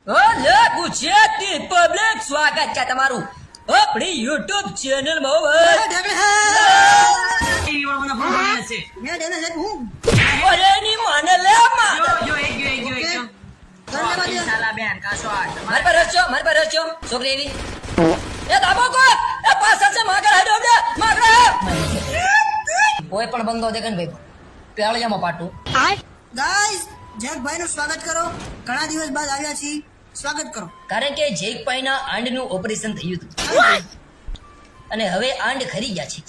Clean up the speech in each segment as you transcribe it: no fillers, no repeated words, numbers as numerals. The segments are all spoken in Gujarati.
લે ગુજરાતી પબ્લિક સ્વાગત છે તમારું આપણી YouTube ચેનલમાં અરે ની માને લે મારી પર રચ્યો છોકરી એવી એ દાબો કો એ પાછળ છે માગર હાડો દે માગર કોઈ પણ બંગો દેખન ભાઈ પેળિયામાં પાટું ગાઈસ જેકભાઈ નું સ્વાગત કરો. ઘણા દિવસ બાદ આવ્યા છીએ, સ્વાગત કરો. કારણ કે જેકભાઈના આંડનું ઓપરેશન થયું હતું અને હવે આંડ ખરી ગયા છે.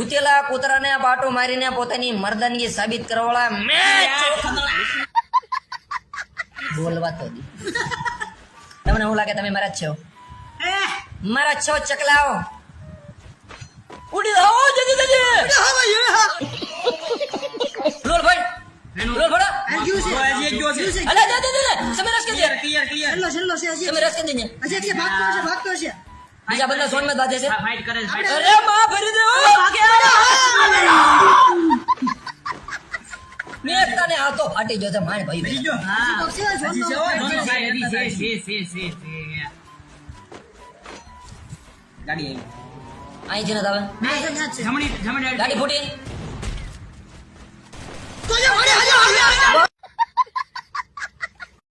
ઉતેલા કૂતરાને પાટો મારીને પોતાની મર્દાનગી સાબિત કરવાવાળા બોલવા તો દી. તમને એવું લાગે તમે મારા જ છો? મારા છો ચકલાઓ ઉડી આવો જલ્દી રોલ ભાઈ રોલ ભડા અલે દે સમય રસ કે દે છેલ્લો છે હજી. સમય રસ કે દે હજી એટલે ભાગતો હશે. બીજા બંને સોન માં બાજે છે ફાઇટ કરે છે અરે માં ભરી દે મેં તને આ તો ફાટી ગયો છે માર ભાઈ હજી તો છે, ગાડી અહીં છે ને તમે જમણી ગાડી ફૂટી તો જો,